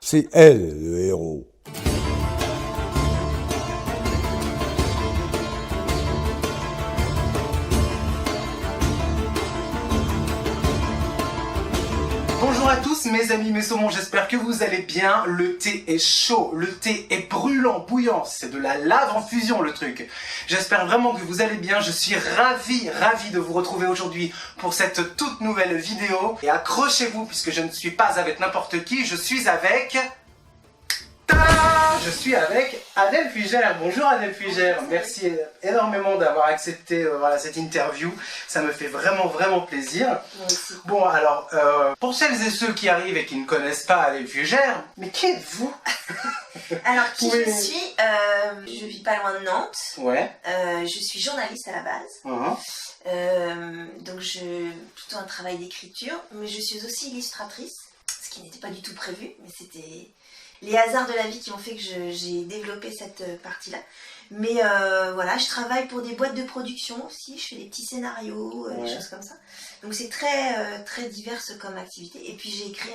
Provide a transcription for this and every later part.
C'est elle le héros. Bonjour à tous mes amis, mes saumons, j'espère que vous allez bien. Le thé est chaud, le thé est brûlant, bouillant, c'est de la lave en fusion le truc. J'espère vraiment que vous allez bien, je suis ravi de vous retrouver aujourd'hui pour cette toute nouvelle vidéo. Et accrochez-vous puisque je ne suis pas avec n'importe qui, je suis avec... Je suis avec Adèle Fugère. Bonjour Adèle Fugère, merci énormément d'avoir accepté cette interview, ça me fait vraiment plaisir. Merci. Bon alors, pour celles et ceux qui arrivent et qui ne connaissent pas Adèle Fugère, mais qui êtes-vous? Alors qui je suis, je vis pas loin de Nantes, Ouais. Je suis journaliste à la base, donc je plutôt un travail d'écriture, mais je suis aussi illustratrice, ce qui n'était pas du tout prévu, mais c'était les hasards de la vie qui ont fait que j'ai développé cette partie-là. Mais voilà, je travaille pour des boîtes de production aussi, je fais des petits scénarios, des choses comme ça. Donc c'est très divers comme activité. Et puis j'ai écrit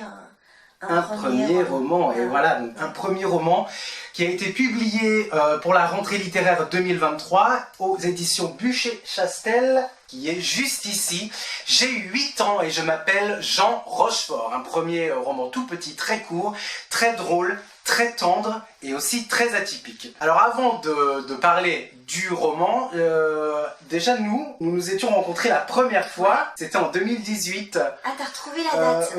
un premier roman. Et voilà, donc un premier roman qui a été publié pour la rentrée littéraire 2023 aux éditions Buchet-Chastel, qui est juste ici. J'ai 8 ans et je m'appelle Jean Rochefort. Un premier roman tout petit, très court, très drôle, très tendre et aussi très atypique. Alors avant de parler du roman, déjà nous étions rencontrés la première fois, c'était en 2018. Ah, t'as retrouvé la date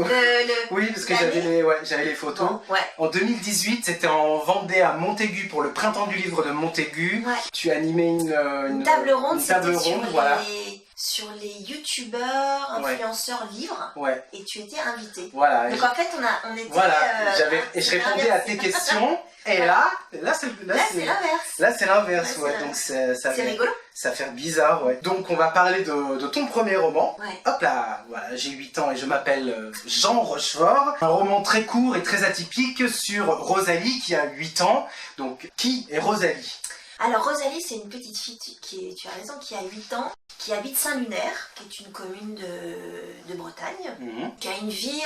Oui, parce que j'avais les photos. Bon, ouais. En 2018, c'était en Vendée à Montaigu pour le printemps du livre de Montaigu. Ouais. Tu animais une table ronde, voilà. Sur les youtubeurs, influenceurs livres, et tu étais invité. Voilà. Donc en fait, on était... Voilà, et je répondais à tes questions, et là c'est l'inverse. Là c'est l'inverse, ouais, donc c'est rigolo. Ça fait bizarre, ouais. Donc on va parler de ton premier roman. Ouais. Hop là, voilà, j'ai 8 ans et je m'appelle Jean Rochefort. Un roman très court et très atypique sur Rosalie qui a 8 ans. Donc qui est Rosalie? Alors Rosalie, c'est une petite fille tu as raison, qui a 8 ans, qui habite Saint-Lunaire, qui est une commune de Bretagne, qui a une vie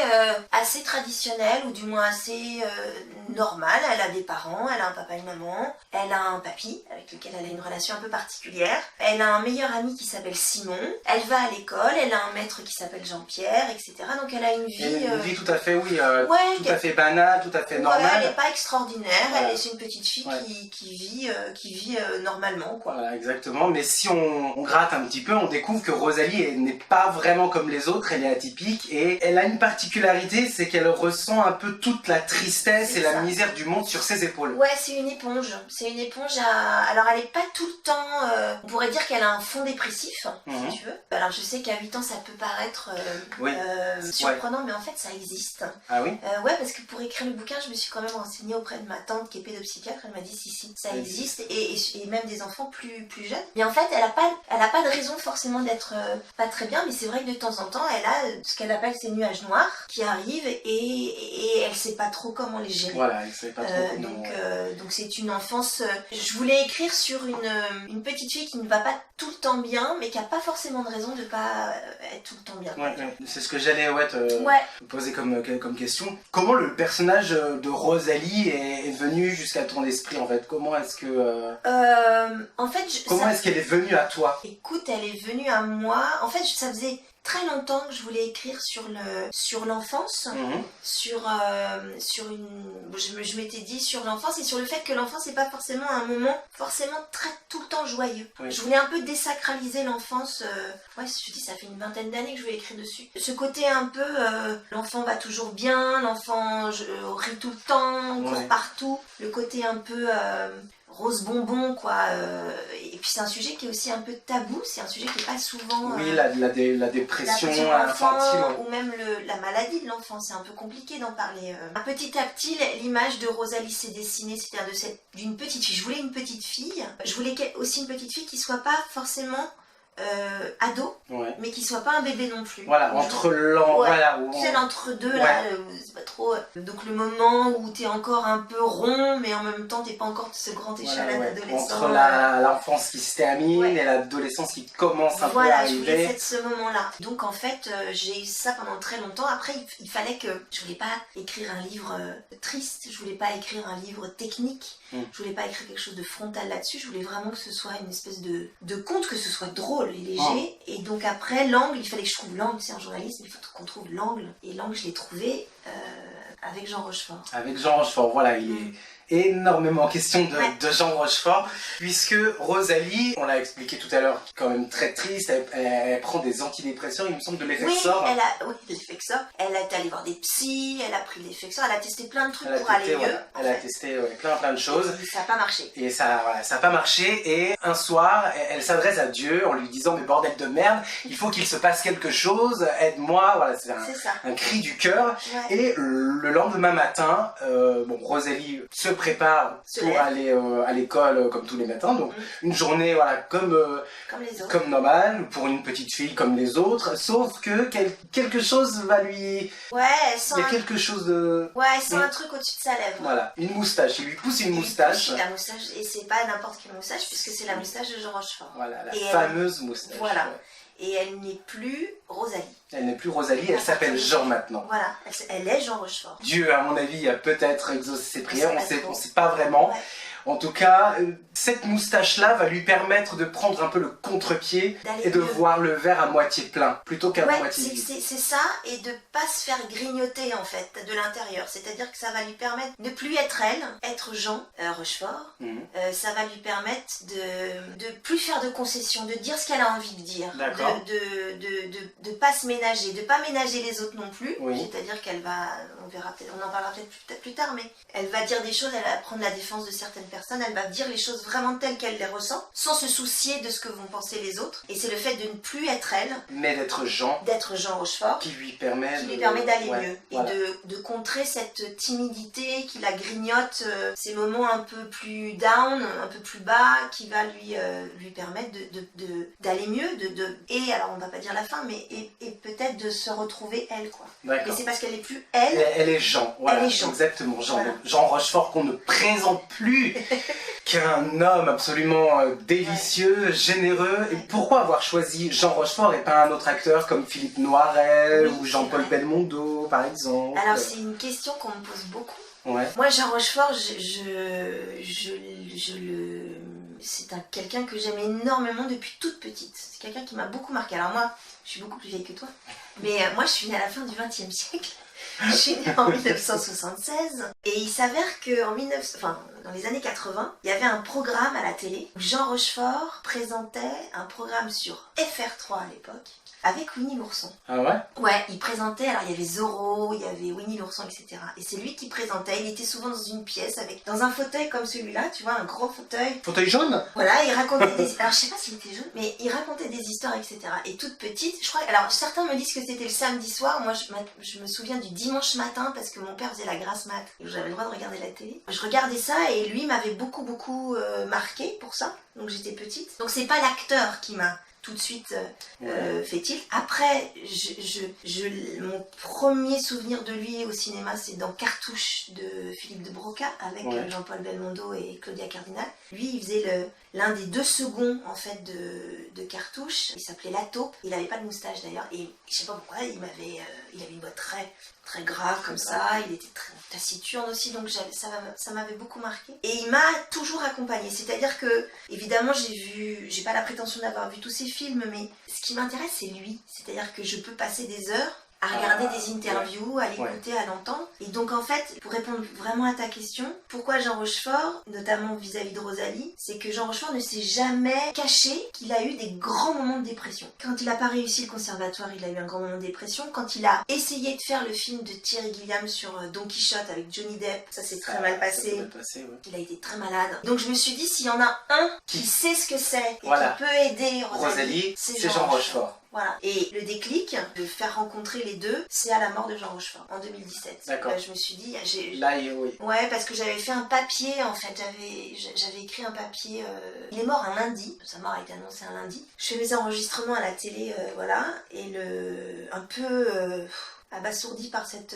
assez traditionnelle, ou du moins assez normale. Elle a des parents, elle a un papa et une maman, elle a un papy avec lequel elle a une relation un peu particulière, elle a un meilleur ami qui s'appelle Simon, elle va à l'école, elle a un maître qui s'appelle Jean-Pierre, etc. Donc elle a une vie... Une vie tout à fait, tout à fait banale, tout à fait normale. Ouais, elle n'est pas extraordinaire, Voilà. c'est une petite fille qui vit normalement, quoi. Voilà, exactement. Mais si on gratte un petit peu, on découvre que Rosalie n'est pas vraiment comme les autres, elle est atypique et elle a une particularité, c'est qu'elle ressent un peu toute la tristesse et la misère du monde sur ses épaules. Ouais, c'est une éponge. C'est une éponge Alors elle est pas tout le temps... On pourrait dire qu'elle a un fond dépressif, si tu veux. Alors je sais qu'à 8 ans ça peut paraître surprenant, mais en fait ça existe. Ah oui? Ouais, parce que pour écrire le bouquin, je me suis quand même renseignée auprès de ma tante qui est pédopsychiatre. Elle m'a dit si, ça existe, et même des enfants plus jeunes. Mais en fait, elle a pas de raison forcément d'être pas très bien, mais c'est vrai que de temps en temps, elle a ce qu'elle appelle ces nuages noirs qui arrivent, et elle sait pas trop comment les gérer. Voilà, elle sait pas trop donc c'est une enfance... Je voulais écrire sur une petite fille qui ne va pas tout le temps bien, mais qui a pas forcément de raison de pas être tout le temps bien. C'est ce que j'allais te poser comme question. Comment le personnage de Rosalie est venu jusqu'à ton esprit, en fait? Comment est-ce que... En fait... Comment est-ce qu'elle est venue à toi? Écoute, elle est venue à moi... En fait, ça faisait très longtemps que je voulais écrire sur l'enfance, je m'étais dit sur l'enfance, et sur le fait que l'enfance n'est pas forcément un moment tout le temps joyeux. Je voulais un peu désacraliser l'enfance. Je dis, ça fait une vingtaine d'années que je voulais écrire dessus. Ce côté un peu, l'enfant va toujours bien, l'enfant rit tout le temps, court partout. Le côté un peu... rose bonbon, quoi. Et puis c'est un sujet qui est aussi un peu tabou, c'est un sujet qui n'est pas souvent... la dépression infantile. Ou même la maladie de l'enfant, c'est un peu compliqué d'en parler. Petit à petit, l'image de Rosalie s'est dessinée, c'est-à-dire d'une petite fille. Je voulais une petite fille, je voulais aussi une petite fille qui soit pas forcément ado, Ouais. mais qui soit pas un bébé non plus. Voilà, entre l'an... Ouais. Voilà, Tu sais, l'entre-deux, là, c'est pas trop... Donc le moment où t'es encore un peu rond, mais en même temps, t'es pas encore ce grand échalas d'adolescent. Entre l'enfance qui se termine et l'adolescence qui commence un peu à Voilà, arriver. je voulais faire ce moment-là. Donc en fait, j'ai eu ça pendant très longtemps. Après, il fallait que... Je voulais pas écrire un livre triste, je voulais pas écrire un livre technique, je voulais pas écrire quelque chose de frontal là-dessus, je voulais vraiment que ce soit une espèce de conte, que ce soit drôle et léger. Et donc après, l'angle, il fallait que je trouve l'angle, c'est un journalisme, il faut qu'on trouve l'angle. Et l'angle, je l'ai trouvé avec Jean Rochefort. Avec Jean Rochefort, voilà, il est énormément question de Jean Rochefort, puisque Rosalie, on l'a expliqué tout à l'heure, qui est quand même très triste, elle prend des antidépresseurs, il me semble, de l'Effexor. Oui, l'Effexor. Elle est allée voir des psys, elle a pris l'Effexor, elle a testé plein de trucs pour aller mieux. Elle a testé plein de choses. Et ça n'a pas marché. Et ça n'a pas marché, et un soir, elle s'adresse à Dieu en lui disant « Mais bordel de merde, il faut qu'il se passe quelque chose, aide-moi », voilà, c'est un cri du cœur. Ouais. Et le lendemain matin, Rosalie se prépare pour aller à l'école comme tous les matins, donc une journée comme les autres, comme normal, pour une petite fille comme les autres, sauf que quelque chose va lui... Ouais, elle sent... Il y a quelque chose de... Ouais, elle sent un truc au-dessus de sa lèvre. Voilà, une moustache, il lui pousse une moustache. La moustache, et c'est pas n'importe quelle moustache, puisque c'est la moustache de Jean Rochefort. Voilà, la fameuse moustache. Voilà. Ouais. Et elle n'est plus Rosalie. Elle n'est plus Rosalie, elle s'appelle Jean maintenant. Voilà, elle est Jean Rochefort. Dieu, à mon avis, a peut-être exaucé ses prières, on sait pas vraiment. Ouais. En tout cas, cette moustache-là va lui permettre de prendre un peu le contre-pied et de voir le verre à moitié plein, plutôt qu'à moitié vide. C'est ça, et de pas se faire grignoter en fait, de l'intérieur. C'est-à-dire que ça va lui permettre de plus être elle, être Jean Rochefort. Ça va lui permettre de plus faire de concessions, de dire ce qu'elle a envie de dire. De pas se ménager, de pas ménager les autres non plus. Oui. C'est-à-dire qu'elle va, on en parlera peut-être plus tard, mais elle va dire des choses, elle va prendre la défense de certaines personnes, elle va dire les choses vraiment telles qu'elle les ressent, sans se soucier de ce que vont penser les autres. Et c'est le fait de ne plus être elle, mais d'être Jean Rochefort, qui lui permet d'aller mieux. Voilà. Et de contrer cette timidité qui la grignote, ces moments un peu plus down, un peu plus bas, qui va lui permettre d'aller mieux, et alors on va pas dire la fin, mais et peut-être de se retrouver elle, quoi. Mais c'est parce qu'elle est plus elle. Elle est Jean, voilà, elle est Jean. Exactement, Jean. Voilà. Jean Rochefort qu'on ne présente plus qu'un homme absolument délicieux, généreux. Et pourquoi avoir choisi Jean Rochefort et pas un autre acteur comme Philippe Noiret ou Jean-Paul Belmondo, par exemple? Alors c'est une question qu'on me pose beaucoup. Ouais. Moi, Jean Rochefort, c'est quelqu'un que j'aime énormément depuis toute petite. C'est quelqu'un qui m'a beaucoup marqué. Alors moi, je suis beaucoup plus vieille que toi, mais moi je suis née à la fin du XXe siècle. Je suis née en 1976 et il s'avère que dans les années 80, il y avait un programme à la télé où Jean Rochefort présentait un programme sur FR3 à l'époque avec Winnie l'ourson. Ah ouais? Ouais, il présentait, alors il y avait Zorro, il y avait Winnie l'ourson, etc. Et c'est lui qui présentait, il était souvent dans une pièce dans un fauteuil comme celui-là, tu vois, un gros fauteuil. Fauteuil jaune? Voilà, il racontait alors je sais pas s'il était jaune, mais il racontait des histoires, etc. Et toute petite, je crois, alors certains me disent que c'était le samedi soir, moi je me souviens du dimanche matin parce que mon père faisait la grasse mat et j'avais le droit de regarder la télé. Je regardais ça et lui m'avait beaucoup marqué pour ça, donc j'étais petite. Donc c'est pas l'acteur qui m'a tout de suite fait-il. Après, mon premier souvenir de lui au cinéma, c'est dans Cartouche de Philippe de Broca avec Jean-Paul Belmondo et Claudia Cardinal. Lui, il faisait l'un des 2 seconds en fait de Cartouche. Il s'appelait La Taupe. Il n'avait pas de moustache d'ailleurs et je sais pas pourquoi il avait une voix très grave comme ça. Il était très taciturne aussi, donc ça m'avait beaucoup marqué. Et il m'a toujours accompagnée. C'est-à-dire que évidemment j'ai pas la prétention d'avoir vu tous ses films, mais ce qui m'intéresse c'est lui. C'est-à-dire que je peux passer des heures à regarder des interviews, à l'écouter, à l'entendre. Et donc en fait, pour répondre vraiment à ta question, pourquoi Jean Rochefort, notamment vis-à-vis de Rosalie, c'est que Jean Rochefort ne s'est jamais caché qu'il a eu des grands moments de dépression. Quand il n'a pas réussi le conservatoire, il a eu un grand moment de dépression. Quand il a essayé de faire le film de Terry Gilliam sur Don Quichotte avec Johnny Depp, ça s'est très mal passé. Il a été très malade. Donc je me suis dit, s'il y en a un qui sait ce que c'est et qui peut aider Rosalie, c'est Jean Rochefort. Voilà. Et le déclic de faire rencontrer les deux, c'est à la mort de Jean Rochefort, en 2017. D'accord. Je me suis dit... Oui. Ouais, parce que j'avais fait un papier, en fait, j'avais écrit un papier... Il est mort un lundi, sa mort a été annoncée un lundi. Je fais mes enregistrements à la télé, voilà, et un peu... abasourdie par cette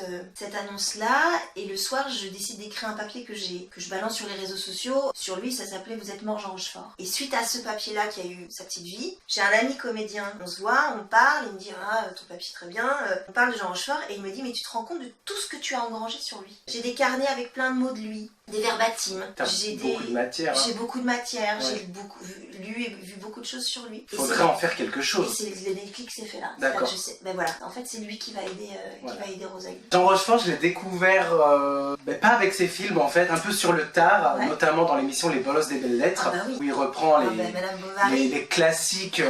annonce-là, et le soir je décide d'écrire un papier que je balance sur les réseaux sociaux. Sur lui, ça s'appelait Vous êtes mort Jean Rochefort. Et suite à ce papier-là qui a eu sa petite vie, j'ai un ami comédien, on se voit, on parle, il me dit ton papier très bien, on parle de Jean Rochefort, et il me dit mais tu te rends compte de tout ce que tu as engrangé sur lui. J'ai des carnets avec plein de mots de lui, des verbatims, j'ai beaucoup de matière. J'ai beaucoup de matière, Ouais. j'ai lu et vu beaucoup de choses sur lui. Il faudrait en faire quelque Et chose. c'est le déclic s'est fait là. D'accord. Je sais. Ben voilà, en fait c'est lui qui va aider, Voilà. qui va aider Rosalie. Jean Rochefort, je l'ai découvert, pas avec ses films en fait, un peu sur le tard, Ouais. notamment dans l'émission Les Bolosses des Belles Lettres, Ah bah oui. où il reprend Madame Bovary, les classiques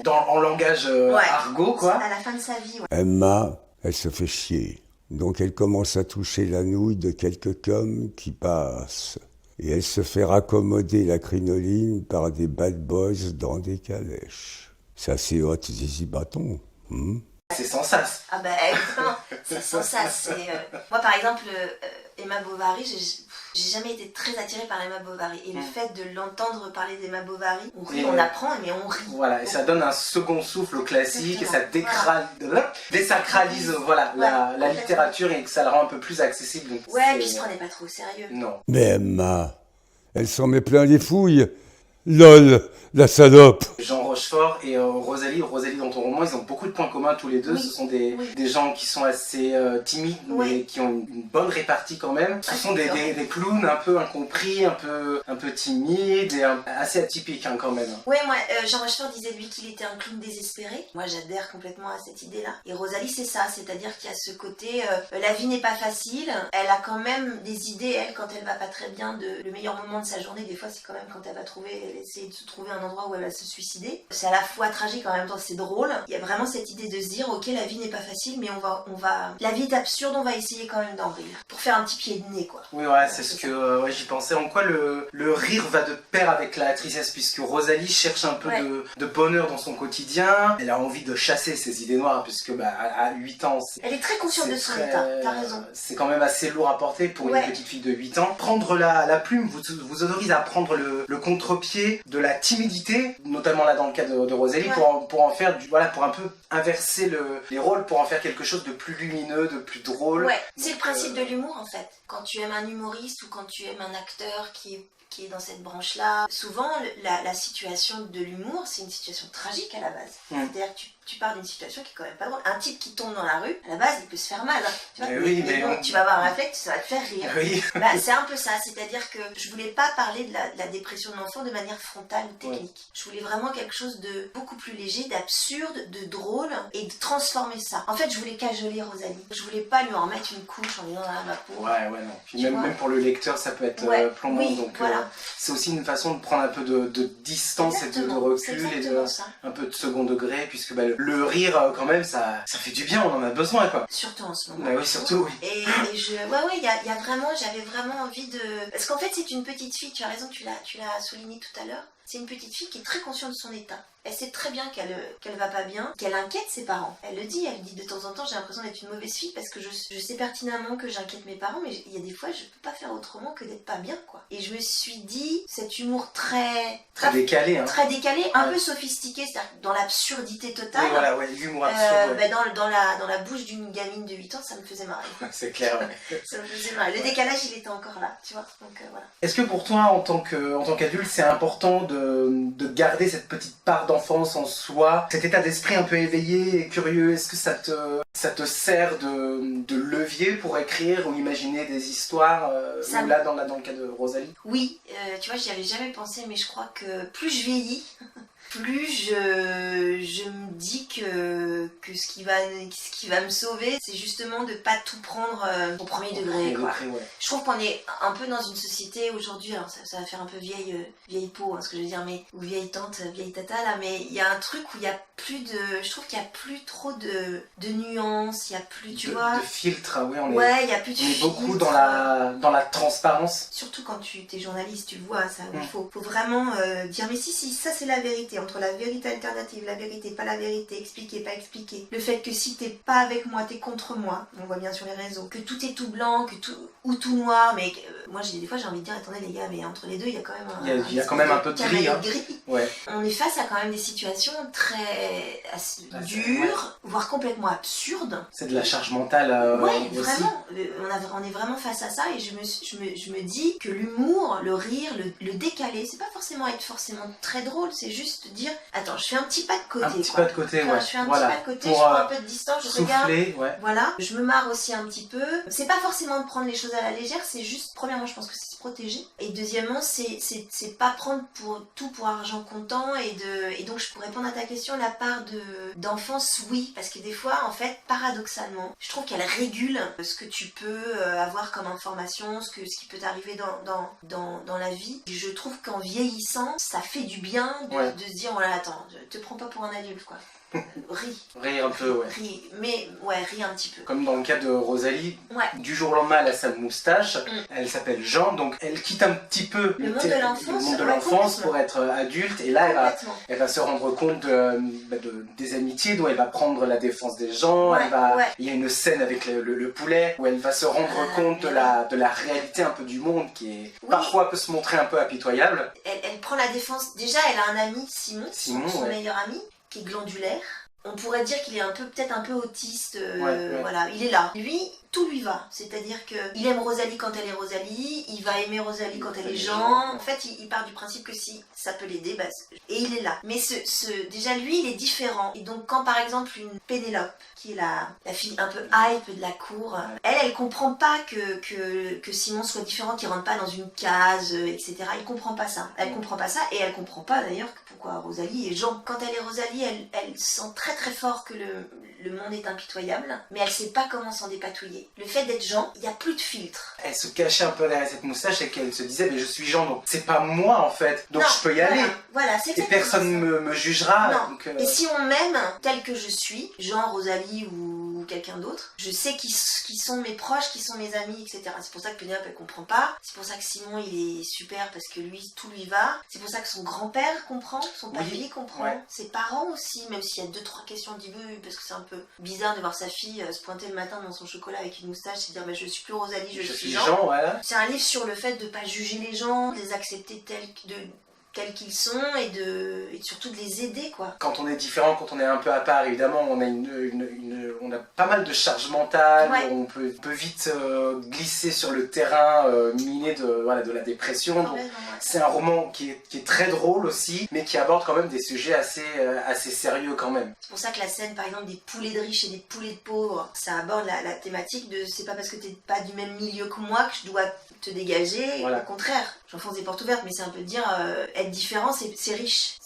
en langage Ouais. argot, quoi. à la fin de sa vie, ouais. Emma, elle se fait chier. Donc elle commence à toucher la nouille de quelques coms qui passent. Et elle se fait raccommoder la crinoline par des bad boys dans des calèches. Ça c'est hot zizi bâton. C'est sans sas. Ah bah exactement, c'est sans ça. Moi par exemple, Emma Bovary, j'ai jamais été très attirée par Emma Bovary. Et le fait de l'entendre parler d'Emma Bovary, on rit, Et on apprend, mais on rit. Voilà, et ça donne un second souffle au classique, et ça Exactement. désacralise Voilà. la Complètement. littérature, et que ça la rend un peu plus accessible. Donc Ouais, c'est- puis il se prenait pas trop au sérieux. Non. Mais Emma, elle s'en met plein les fouilles. LOL, la salope. Jean Rochefort et Rosalie dans ton roman, ils ont beaucoup de points communs tous les deux. Oui. Ce sont des Oui. gens qui sont assez timides, mais Oui. qui ont une bonne répartie quand même. Ce Ouais, sont des clowns un peu incompris, un peu timides et assez atypiques quand même. Ouais, moi, Jean Rochefort disait lui qu'il était un clown désespéré. Moi, j'adhère complètement à cette idée-là. Et Rosalie, c'est ça, c'est-à-dire qu'il y a ce côté, la vie n'est pas facile. Elle a quand même des idées, elle, quand elle va pas très bien, le meilleur moment de sa journée, des fois, c'est quand même quand elle va essayer de se trouver un endroit où elle va se suicider. C'est à la fois tragique, en même temps, c'est drôle. Il y a vraiment cette idée de se dire, ok, la vie n'est pas facile, mais la vie est absurde, on va essayer quand même d'en rire. Pour faire un petit pied de nez, quoi. Oui, ouais, c'est ce que j'y pensais. En quoi le rire va de pair avec la tristesse, puisque Rosalie cherche un peu Ouais. de bonheur dans son quotidien. Elle a envie de chasser ses idées noires, puisque à 8 ans, Elle est très consciente de son très- état, t'as raison. C'est quand même assez lourd à porter pour Ouais. une petite fille de 8 ans. Prendre la plume vous autorise à prendre le contre-pied de la timidité, notamment là dans le cas de Rosalie, Ouais. pour en faire pour un peu inverser les rôles, pour en faire quelque chose de plus lumineux, de plus drôle. Ouais, c'est le principe de l'humour en fait. Quand tu aimes un humoriste ou quand tu aimes un acteur qui est dans cette branche-là, souvent la situation de l'humour, c'est une situation tragique à la base. C'est-à-dire que tu pars d'une situation qui est quand même pas drôle. Un type qui tombe dans la rue, à la base, il peut se faire mal. Hein, tu vois, Mais oui, mais mais bon, tu vas avoir un réflexe, ça va te faire rire. Oui. Bah, c'est un peu ça, c'est-à-dire que je voulais pas parler de la dépression de l'enfant de manière frontale ou technique. Je voulais vraiment quelque chose de beaucoup plus léger, d'absurde, de drôle et de transformer ça. En fait, je voulais cajoler Rosalie. Je voulais pas lui en mettre une couche en disant ma pauvre. Ouais, non. Puis Tu même, vois. même pour le lecteur, ça peut être Ouais, plombant. oui, donc voilà. c'est aussi une façon de prendre un peu de distance et de Exactement, recul c'est et exactement ça. un peu de second degré, puisque le rire, quand même, ça fait du bien, on en a besoin, quoi. Surtout en ce moment. Bah oui, surtout, oui. Et il y a vraiment, j'avais vraiment envie de... Parce qu'en fait, c'est une petite fille, tu as raison, tu l'as souligné tout à l'heure. C'est une petite fille qui est très consciente de son état. Elle sait très bien qu'elle va pas bien, qu'elle inquiète ses parents. Elle dit de temps en temps, j'ai l'impression d'être une mauvaise fille parce que je sais pertinemment que j'inquiète mes parents, mais il y a des fois, je peux pas faire autrement que d'être pas bien, quoi. Et je me suis dit, cet humour très décalé, hein. très décalé, un Ouais. peu sophistiqué, c'est-à-dire dans l'absurdité totale. Oui, voilà, l'humour absurde, ouais. Dans la bouche d'une gamine de 8 ans, ça me faisait marrer. C'est clair, ouais. Ça me faisait marrer. Le décalage, il était encore là, tu vois. Donc voilà. Est-ce que pour toi, en tant qu'adulte, c'est important de garder cette petite part d'enfance en soi, cet état d'esprit un peu éveillé et curieux? Est-ce que ça te sert de levier pour écrire ou imaginer des histoires Ça ou là, dans le cas de Rosalie? Oui, tu vois, j'y avais jamais pensé, mais je crois que plus je vieillis, plus je me dis que ce qui va me sauver, c'est justement de pas tout prendre au premier degré, quoi. Ouais. Je trouve qu'on est un peu dans une société aujourd'hui, alors ça va faire un peu vieille peau, hein, ce que je veux dire, mais ou vieille tante, vieille tata là, mais il y a un truc où il y a plus de, je trouve qu'il y a plus trop de nuances, il y a plus, tu vois. De filtres, oui, Ouais, il y a plus de on est beaucoup filtres. dans la transparence. Surtout quand tu es journaliste, tu le vois, ça, il faut vraiment dire mais si, ça c'est la vérité. entre la vérité alternative, la vérité, pas la vérité, expliquer, pas expliquer, le fait que si t'es pas avec moi, t'es contre moi, on voit bien sur les réseaux, que tout est tout blanc, que tout, ou tout noir, mais moi des fois j'ai envie de dire, attendez les gars, mais entre les deux, il y a quand même il y a quand même un peu de gris. Hein. Ouais. On est face à quand même des situations très dures, voire complètement absurdes. C'est de la charge mentale ouais, aussi. Vraiment, on est vraiment face à ça, et je me dis que l'humour, le rire, le décalé, c'est pas forcément être très drôle, c'est juste dire, attends, je fais un petit pas de côté. Un petit pas de côté, ouais. Je fais un petit pas de côté, je prends un peu de distance, je regarde. Ouais. Voilà, je me marre aussi un petit peu. C'est pas forcément de prendre les choses à la légère, c'est juste, premièrement, je pense que c'est se protéger. Et deuxièmement, c'est pas prendre tout pour argent comptant. Et donc, je pourrais répondre à ta question, la part d'enfance, oui. Parce que des fois, en fait, paradoxalement, je trouve qu'elle régule ce que tu peux avoir comme information, ce qui peut t'arriver dans la vie. Et je trouve qu'en vieillissant, ça fait du bien de se dire, voilà, attends, te prends pas pour un adulte, quoi. Rire un peu, ouais. Ris un petit peu. Comme dans le cas de Rosalie, ouais. Du jour au lendemain, elle a sa moustache, elle s'appelle Jean, donc elle quitte un petit peu le monde de l'enfance pour être adulte, et là elle va se rendre compte des amitiés, dont elle va prendre la défense des gens, il y a une scène avec le poulet, où elle va se rendre compte de la réalité un peu du monde, qui est parfois peut se montrer un peu impitoyable. Elle prend la défense, déjà elle a un ami, Simon son meilleur ami, qui est glandulaire. On pourrait dire qu'il est peut-être un peu autiste, voilà, il est là. Lui, tout lui va, c'est-à-dire qu'il aime Rosalie quand elle est Rosalie, il va aimer Rosalie quand elle est Jean. En fait, il part du principe que si ça peut l'aider, et il est là. Mais déjà lui, il est différent. Et donc quand par exemple une Pénélope, qui est la fille un peu hype de la cour, elle comprend pas que Simon soit différent, qu'il rentre pas dans une case, etc. Elle comprend pas ça. Elle comprend pas ça, et elle comprend pas d'ailleurs pourquoi Rosalie est Jean. Quand elle est Rosalie, elle sent très très fort que le monde est impitoyable, mais elle sait pas comment s'en dépatouiller. Le fait d'être Jean, il n'y a plus de filtre. Elle se cachait un peu derrière cette moustache et qu'elle se disait, mais je suis Jean, donc c'est pas moi en fait, donc je peux y aller. Voilà, c'est et personne me jugera. Non. Donc, Et si on m'aime tel que je suis, Jean, Rosalie ou quelqu'un d'autre, je sais qui sont mes proches, qui sont mes amis, etc. C'est pour ça que Pénélope elle comprend pas. C'est pour ça que Simon il est super parce que lui, tout lui va. C'est pour ça que son grand-père comprend, son papy comprend, ses parents aussi, même s'il y a 2-3 questions d'Ibu, parce que c'est un peu bizarre de voir sa fille se pointer le matin dans son chocolat avec une moustache et dire je suis plus Rosalie, je suis Jean. Voilà. C'est un livre sur le fait de ne pas juger les gens, de les accepter tels qu'ils sont et surtout de les aider, quoi. Quand on est différent, quand on est un peu à part, évidemment, on a on a pas mal de charge mentale, on peut vite glisser sur le terrain miné de la dépression. Donc, c'est un roman qui est très drôle aussi, mais qui aborde quand même des sujets assez sérieux quand même. C'est pour ça que la scène, par exemple, des poulets de riches et des poulets de pauvres, ça aborde la thématique de c'est pas parce que t'es pas du même milieu que moi que je dois te dégager, au contraire, j'enfonce des portes ouvertes, mais c'est un peu de dire être différent, c'est riche,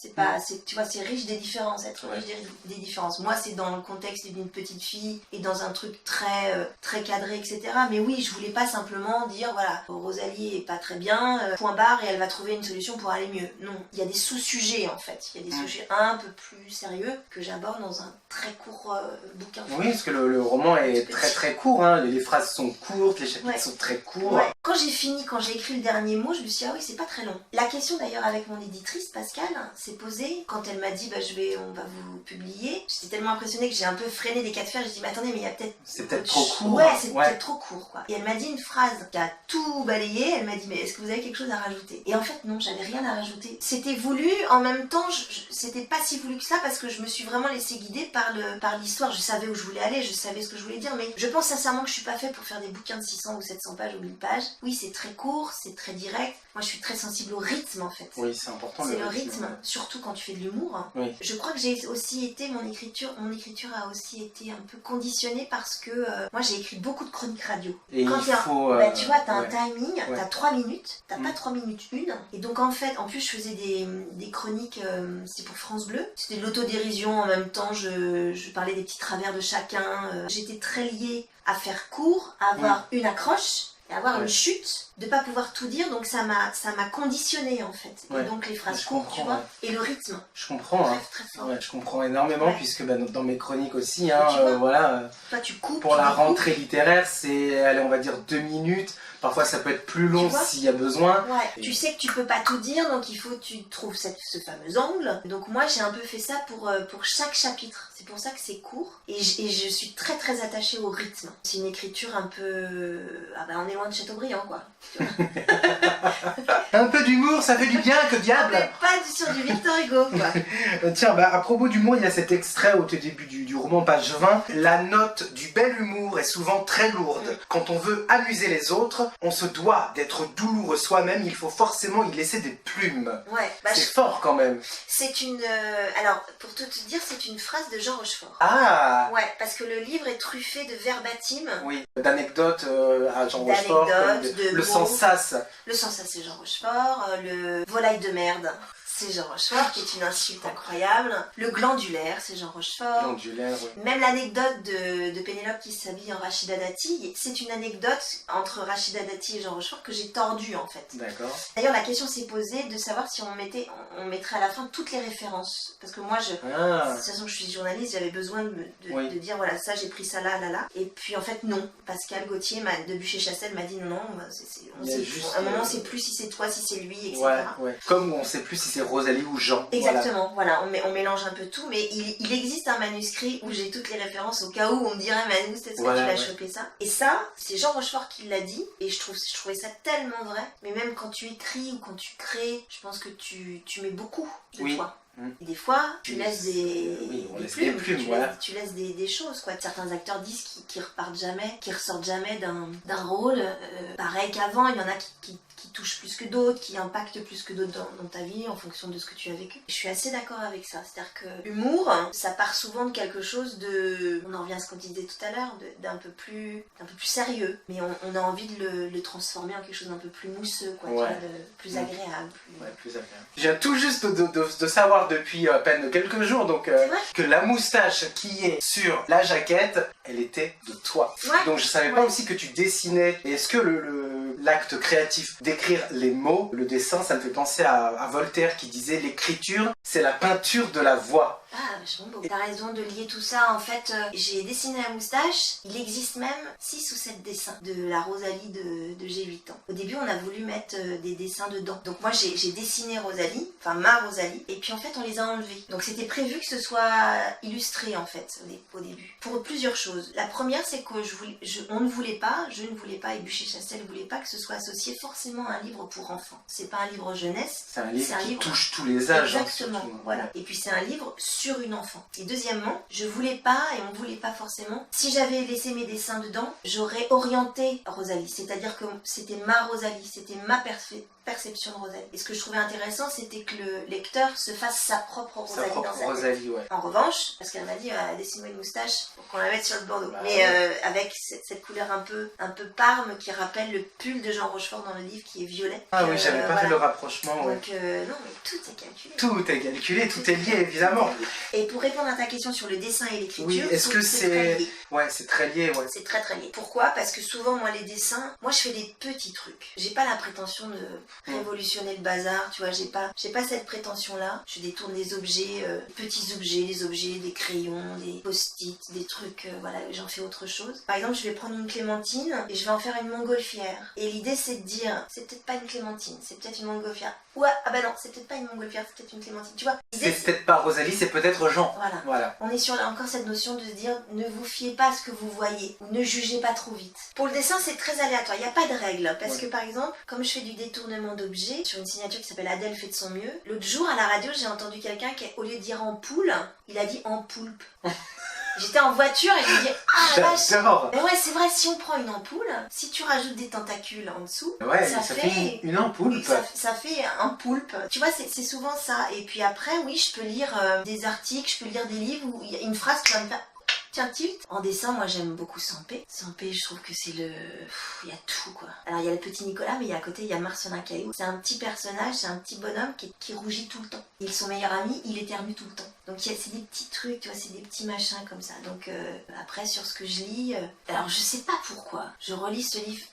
tu vois, c'est riche des différences, être riche des différences. Moi, c'est dans le contexte d'une petite fille et dans un truc très très cadré, etc. Mais oui, je voulais pas simplement dire voilà, Rosalie est pas très bien, point barre, et elle va trouver une solution pour aller mieux. Non, il y a des sous-sujets en fait, il y a des sujets un peu plus sérieux que j'aborde dans un très court bouquin. Oui, parce que le roman est très très court, hein. Les phrases sont courtes, les chapitres sont très courts. Quand j'ai écrit le dernier mot, je me suis dit, ah oui, c'est pas très long. La question d'ailleurs avec mon éditrice, Pascal, s'est posée quand elle m'a dit, on va vous publier. J'étais tellement impressionnée que j'ai un peu freiné des cas de fer. Je dis, mais attendez, mais il y a peut-être... C'est peut-être trop court. Ouais, c'est peut-être trop court, quoi. Et elle m'a dit une phrase qui a tout balayé. Elle m'a dit, mais est-ce que vous avez quelque chose à rajouter? Et en fait, non, j'avais rien à rajouter. C'était voulu, en même temps, c'était pas si voulu que ça parce que je me suis vraiment laissée guider par l'histoire. Je savais où je voulais aller, je savais ce que je voulais dire, mais je pense sincèrement que je suis pas faite pour faire des bouquins de 600 ou 700 pages ou 1000 pages. Oui, c'est très court, c'est très direct. Moi, je suis très sensible au rythme, en fait. Oui, c'est important. C'est le rythme, surtout quand tu fais de l'humour. Oui. Je crois que j'ai aussi été, mon écriture a aussi été un peu conditionnée parce que moi, j'ai écrit beaucoup de chroniques radio. Et quand tu vois, t'as un timing, t'as 3 minutes, t'as pas 3 minutes 1. Et donc, en fait, en plus, je faisais des chroniques, c'est pour France Bleu. C'était de l'autodérision, en même temps, je parlais des petits travers de chacun. J'étais très liée à faire court, à avoir une accroche. et avoir une chute, de pas pouvoir tout dire, donc ça m'a conditionné en fait. Et donc les phrases courtes, tu vois, et le rythme. Je comprends, très fort. Je comprends énormément, puisque dans mes chroniques aussi, voilà. Toi, tu coupes. Pour la rentrée littéraire, c'est, allez, on va dire 2 minutes. Parfois, ça peut être plus long s'il y a besoin. Ouais. Tu sais que tu peux pas tout dire, donc il faut que tu trouves ce fameux angle. Donc moi, j'ai un peu fait ça pour chaque chapitre. C'est pour ça que c'est court. Et je suis très très attachée au rythme. C'est une écriture un peu... Ah ben, on est loin de Chateaubriand, quoi. Un peu d'humour, ça fait du bien, que diable. Mais pas sur du Victor Hugo, quoi. Tiens, à propos d'humour, il y a cet extrait au début du roman, page 20. La note du bel humour est souvent très lourde. Quand on veut amuser les autres, on se doit d'être douloureux soi-même, il faut forcément y laisser des plumes. Ouais, c'est fort quand même. C'est une... alors, pour tout te dire, c'est une phrase de Jean Rochefort. Ah. Ouais, parce que le livre est truffé de verbatim. Oui, d'anecdotes à Jean Rochefort. Le sans-sas. Le sans-sas, c'est Jean Rochefort. Le volaille de merde, c'est Jean Rochefort, qui est une insulte incroyable. Le glandulaire, c'est Jean Rochefort. Glandulaire, oui. Même l'anecdote de Pénélope qui s'habille en Rachida Dati, c'est une anecdote entre Rachida Dati et Jean Rochefort que j'ai tordue en fait. D'accord. D'ailleurs, la question s'est posée de savoir si on mettrait à la fin toutes les références. Parce que moi, de toute façon, je suis journaliste, j'avais besoin de dire voilà, ça j'ai pris ça là, là, là. Et puis en fait, non. Pascal Gauthier de Bûcher-Chassel m'a dit non, à un moment, on sait plus si c'est toi, si c'est lui, etc. Ouais. Comme on sait plus si c'est Rosalie ou Jean. Exactement, voilà, on mélange un peu tout, mais il existe un manuscrit où j'ai toutes les références au cas où on me dirait Manu, c'est ce que tu l'as chopé ça. Et ça, c'est Jean Rochefort qui l'a dit, et je trouvais ça tellement vrai. Mais même quand tu écris ou quand tu crées, je pense que tu mets beaucoup de toi. Et des fois, tu laisses des plumes, tu laisses des choses, quoi. Certains acteurs disent qu'ils repartent jamais, qu'ils ressortent jamais d'un rôle. Pareil qu'avant, il y en a qui touchent plus que d'autres, qui impactent plus que d'autres dans ta vie en fonction de ce que tu as vécu. Je suis assez d'accord avec ça. C'est-à-dire que l'humour, ça part souvent de quelque chose on en revient à ce qu'on disait tout à l'heure, d'un peu plus sérieux. Mais on a envie de le transformer en quelque chose d'un peu plus mousseux, quoi, plus agréable. Plus agréable. Je viens tout juste de savoir depuis à peine quelques jours donc que la moustache qui est sur la jaquette, elle était de toi. Donc je savais pas aussi que tu dessinais. Et est-ce que l'acte créatif d'écrire les mots, le dessin, ça me fait penser à Voltaire qui disait l'écriture, c'est la peinture de la voix. Ah, vachement beau. T'as raison de lier tout ça. En fait, j'ai dessiné la moustache. Il existe même 6 ou 7 dessins de la Rosalie de j'ai 8 ans. Au début, on a voulu mettre des dessins dedans. Donc moi, j'ai dessiné Rosalie, enfin ma Rosalie, et puis en fait, on les a enlevés. Donc c'était prévu que ce soit illustré, en fait, au début. Pour plusieurs choses. La première, c'est que je ne voulais pas, et Bûcher-Chassel ne voulait pas que ce soit associé forcément à un livre pour enfants. C'est pas un livre jeunesse. C'est un livre qui touche tous les âges. Exactement, surtout, voilà. Et puis c'est un livre sur une enfant. Et deuxièmement, je voulais pas, et on voulait pas forcément, si j'avais laissé mes dessins dedans, j'aurais orienté Rosalie. C'est-à-dire que c'était ma Rosalie, c'était ma perception de Rosalie. Et ce que je trouvais intéressant, c'était que le lecteur se fasse sa propre Rosalie dans sa tête. En revanche, parce qu'elle m'a dit, dessine-moi une moustache pour qu'on la mette sur le bandeau. Mais avec cette couleur un peu parme qui rappelle le pull de Jean Rochefort dans le livre qui est violet. Ah oui, j'avais pas fait le rapprochement. Donc non, mais tout est calculé. Tout est calculé, tout est lié évidemment. Et pour répondre à ta question sur le dessin et l'écriture, est-ce que c'est... Ouais, c'est très lié, C'est très très lié. Pourquoi ? Parce que souvent, moi, les dessins, je fais des petits trucs. J'ai pas la prétention de révolutionner le bazar, tu vois, j'ai pas cette prétention-là. Je détourne des objets, petits objets, des crayons, des post-it, des trucs, j'en fais autre chose. Par exemple, je vais prendre une clémentine et je vais en faire une montgolfière. Et l'idée, c'est de dire, c'est peut-être pas une clémentine, c'est peut-être une montgolfière. Ouais, ah bah non, c'est peut-être pas une montgolfière, c'est peut-être une clémentine, tu vois. C'est peut-être pas Rosalie, c'est peut-être Jean. Voilà. On est sur encore cette notion de se dire, ne vous fiez pas à ce que vous voyez, ou ne jugez pas trop vite. Pour le dessin, c'est très aléatoire, il n'y a pas de règle. Parce que par exemple, comme je fais du détournement d'objets, sur une signature qui s'appelle Adèle fait de son mieux, l'autre jour à la radio, j'ai entendu quelqu'un qui, au lieu de dire en poule, il a dit en poulpe. J'étais en voiture et je me dis ah la vache. Mais ouais, c'est vrai, si on prend une ampoule, si tu rajoutes des tentacules en dessous, ça fait une ampoule. Ça fait un poulpe. Tu vois, c'est souvent ça. Et puis après, oui, je peux lire des articles, je peux lire des livres où il y a une phrase qui va me faire tiens, tilt. En dessin, moi j'aime beaucoup Sampé. Sampé, je trouve que c'est il y a tout, quoi. Alors il y a le petit Nicolas, mais à côté il y a Marcelin Caillou. C'est un petit personnage, c'est un petit bonhomme qui rougit tout le temps. Et son meilleur ami, il éternue tout le temps. Donc c'est des petits trucs, tu vois, c'est des petits machins comme ça. Donc après, sur ce que je lis, alors je sais pas pourquoi, je relis ce livre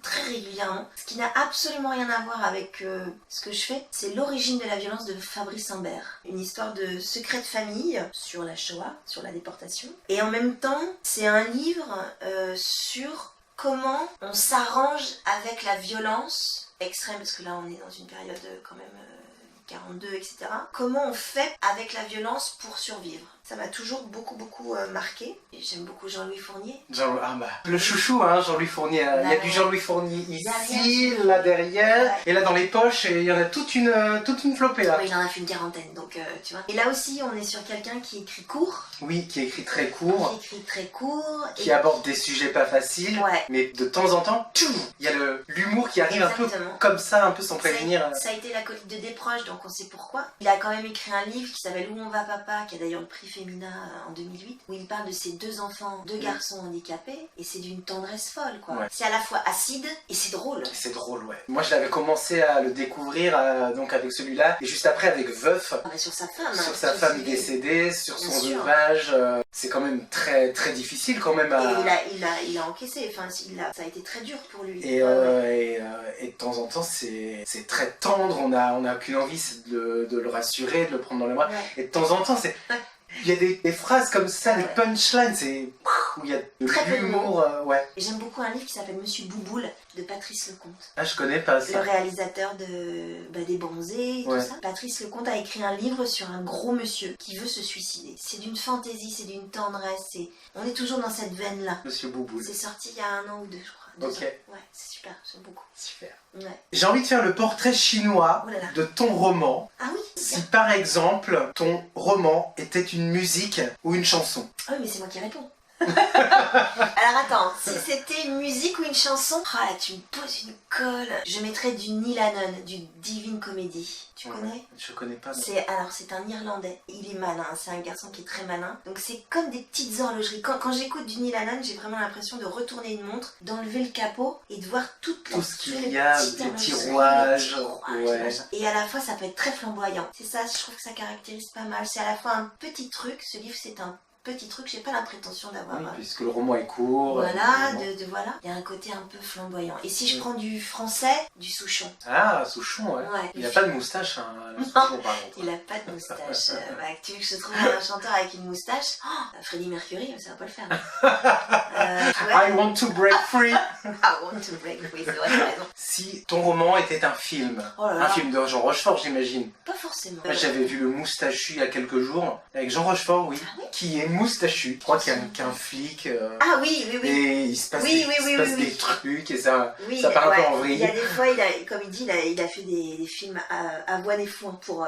très régulièrement, ce qui n'a absolument rien à voir avec ce que je fais. C'est L'origine de la violence de Fabrice Humbert. Une histoire de secret de famille sur la Shoah, sur la déportation. Et en même temps, c'est un livre sur comment on s'arrange avec la violence extrême, parce que là on est dans une période quand même 42, etc. Comment on fait avec la violence pour survivre? Ça m'a toujours beaucoup marqué. Et j'aime beaucoup Jean-Louis Fournier. Le chouchou, hein, Jean-Louis Fournier. Il y a du Jean-Louis Fournier ici, là derrière, et là dans les poches, et il y en a toute une flopée là. Oui, il en a fait une quarantaine, donc tu vois. Et là aussi, on est sur quelqu'un qui écrit court. Oui, qui écrit très court. Qui et aborde des sujets pas faciles. Ouais. Mais de temps en temps, il y a l'humour qui arrive Exactement. un peu comme ça, un peu sans prévenir. Ça a été l'acolyte de Desproges, donc on sait pourquoi. Il a quand même écrit un livre qui s'appelle Où on va papa, qui a d'ailleurs le prix Femina en 2008, où il parle de ses 2 enfants, 2 garçons handicapés, et c'est d'une tendresse folle, quoi. Ouais. C'est à la fois acide et c'est drôle. C'est drôle, ouais. Moi, je l'avais commencé à le découvrir donc avec celui-là, et juste après avec Veuf. Sur sa femme. Sur sa femme décédée, sur son veuvage. C'est quand même très très difficile quand même à... Et il a encaissé, enfin, ça a été très dur pour lui. Et de temps en temps, c'est très tendre, on a qu'une envie, c'est de le rassurer, de le prendre dans les bras. Ouais. Et de temps en temps, c'est... Ouais. Il y a des phrases comme ça, des punchlines, c'est... où il y a de l'humour, ouais. Et j'aime beaucoup un livre qui s'appelle Monsieur Bouboule, de Patrice Lecomte. Ah, je connais pas ça. Le réalisateur des Bronzés et tout ça. Patrice Lecomte a écrit un livre sur un gros monsieur qui veut se suicider. C'est d'une fantaisie, c'est d'une tendresse, on est toujours dans cette veine-là. Monsieur Bouboule. C'est sorti il y a 1 an ou 2, je crois. 2 ans. Ouais, c'est super, j'aime beaucoup. Super. Ouais. J'ai envie de faire le portrait chinois de ton roman. Ah oui. Si par exemple, ton roman était une musique ou une chanson. Ah oui, mais c'est moi qui réponds. Alors attends, si c'était une musique ou une chanson, ah là tu me poses une colle. Je mettrais du Neil Hannon, du Divine Comedy. Tu connais? Je connais pas. C'est un Irlandais. Il est malin, c'est un garçon qui est très malin. Donc c'est comme des petites horlogeries. Quand j'écoute du Neil Hannon, j'ai vraiment l'impression de retourner une montre, d'enlever le capot et de voir tout ce qu'il y a, des petits rouages. Ouais. Et à la fois ça peut être très flamboyant. C'est ça, je trouve que ça caractérise pas mal. C'est à la fois un petit truc, ce livre c'est un petit truc, j'ai pas la prétention d'avoir... Oui, puisque le roman est court. Voilà, voilà. Il y a un côté un peu flamboyant. Et si je prends du français, du Souchon. Ah, Souchon, ouais. Il a pas de moustache, hein, Souchon, par contre. Il a pas de moustache. Tu veux que je trouve un chanteur avec une moustache? Freddie Mercury, ça va pas le faire. I want to break free. I want to break free, c'est vrai, t'as raison. Si ton roman était un film, un film de Jean Rochefort, j'imagine. Pas forcément. Moi, j'avais vu Le Moustachu il y a quelques jours, avec Jean Rochefort, oui, qui est moustachu. Je crois qu'il y a qu'un flic. Ah oui. Et il se passe des trucs, et ça ça part un peu en vrille. Il y a des fois, comme il dit, il a fait des films à voine et foin pour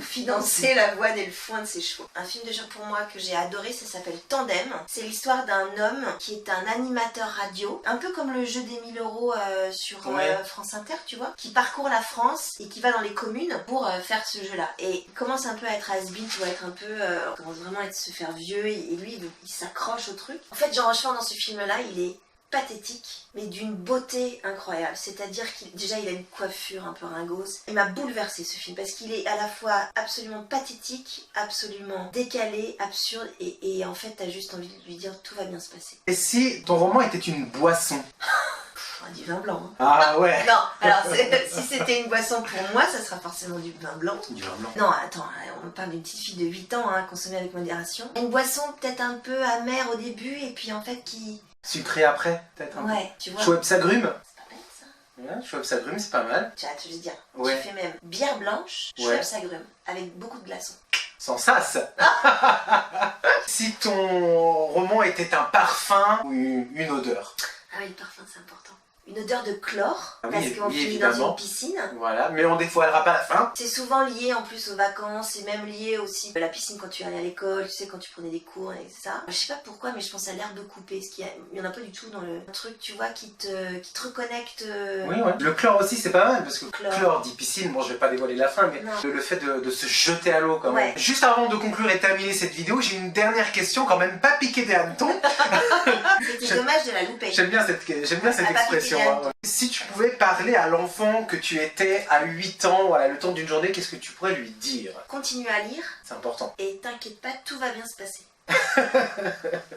financer la voine et le foin de ses chevaux. Un film de genre pour moi que j'ai adoré, ça s'appelle Tandem. C'est l'histoire d'un homme qui est un animateur radio, un peu comme le jeu des 1000 € sur France Inter, tu vois, qui parcourt la France et qui va dans les communes pour faire ce jeu-là. Et il commence un peu à être has-been, tu vois, être un peu, commence vraiment à se faire vieux, et lui, il s'accroche au truc. En fait, Jean Rochefort, dans ce film-là, il est pathétique, mais d'une beauté incroyable. C'est-à-dire qu'il a une coiffure un peu ringose. Il m'a bouleversé ce film, parce qu'il est à la fois absolument pathétique, absolument décalé, absurde, et en fait, t'as juste envie de lui dire tout va bien se passer. Et si ton roman était une boisson? Du vin blanc. Hein. Ah ouais. Non, alors si c'était une boisson pour moi, ça sera forcément du vin blanc. Du vin blanc. Non, attends, on parle d'une petite fille de 8 ans, hein, consommée avec modération. Une boisson peut-être un peu amère au début, et puis en fait qui... Sucré après, peut-être. Ouais, tu vois. Schweppes agrumes. C'est pas bête ça. Ouais, Schweppes agrumes, c'est pas mal. Tu vas te le dire. Ouais. Tu fais même bière blanche, Schweppes agrumes, avec beaucoup de glaçons. Sans sas. Si ton roman était un parfum ou une odeur? Ah oui, le parfum c'est important. Une odeur de chlore, oui, parce qu'on finit dans une piscine. Voilà, mais on dévoilera pas la fin. C'est souvent lié en plus aux vacances, c'est même lié aussi à la piscine quand tu allais à l'école, tu sais, quand tu prenais des cours et ça. Je sais pas pourquoi, mais je pense à l'herbe coupée, parce qu'il y en a pas du tout dans le truc, tu vois, qui te reconnecte. Oui, ouais. Le chlore aussi, c'est pas mal, parce que chlore dit piscine, bon, je vais pas dévoiler la fin, mais le fait de se jeter à l'eau quand même. Ouais. Juste avant de conclure et terminer cette vidéo, j'ai une dernière question, quand même pas piquée des hannetons. C'était dommage de la louper. J'aime bien cette expression. Ouais. Si tu pouvais parler à l'enfant que tu étais à 8 ans, voilà, le temps d'une journée, qu'est-ce que tu pourrais lui dire? Continue à lire. C'est important. Et t'inquiète pas, tout va bien se passer.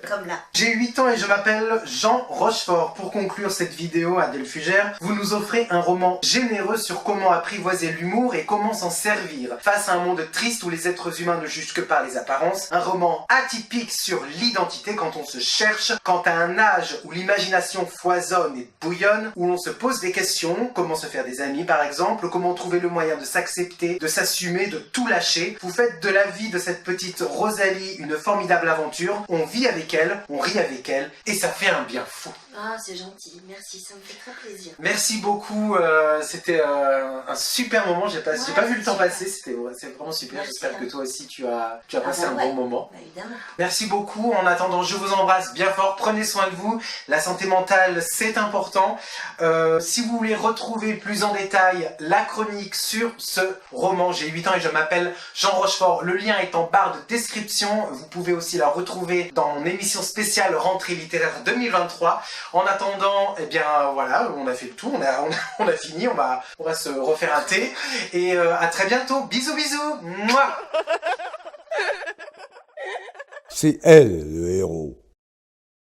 Comme là. J'ai 8 ans et je m'appelle Jean Rochefort. Pour conclure cette vidéo, Adèle Fugère, vous nous offrez un roman généreux sur comment apprivoiser l'humour et comment s'en servir face à un monde triste où les êtres humains ne jugent que par les apparences. Un roman atypique sur l'identité quand on se cherche, quand à un âge où l'imagination foisonne et bouillonne, où l'on se pose des questions, comment se faire des amis par exemple, comment trouver le moyen de s'accepter, de s'assumer, de tout lâcher. Vous faites de la vie de cette petite Rosalie une formidable aventure, on vit avec elle, on rit avec elle, et ça fait un bien fou. Ah, c'est gentil, merci, ça me fait très plaisir. Merci beaucoup, c'était un super moment, j'ai pas vu le temps passer, c'est vraiment super, j'espère que toi aussi tu as passé un bon moment. Bah, évidemment. Merci beaucoup, en attendant je vous embrasse bien fort, prenez soin de vous, la santé mentale c'est important. Si vous voulez retrouver plus en détail la chronique sur ce roman, j'ai 8 ans et je m'appelle Jean Rochefort, le lien est en barre de description, vous pouvez aussi la retrouver dans mon émission spéciale Rentrée littéraire 2023. En attendant, eh bien voilà, on a fait le tour, on a fini, on va se refaire un thé, et à très bientôt, bisous bisous, mouah. C'est elle le héros.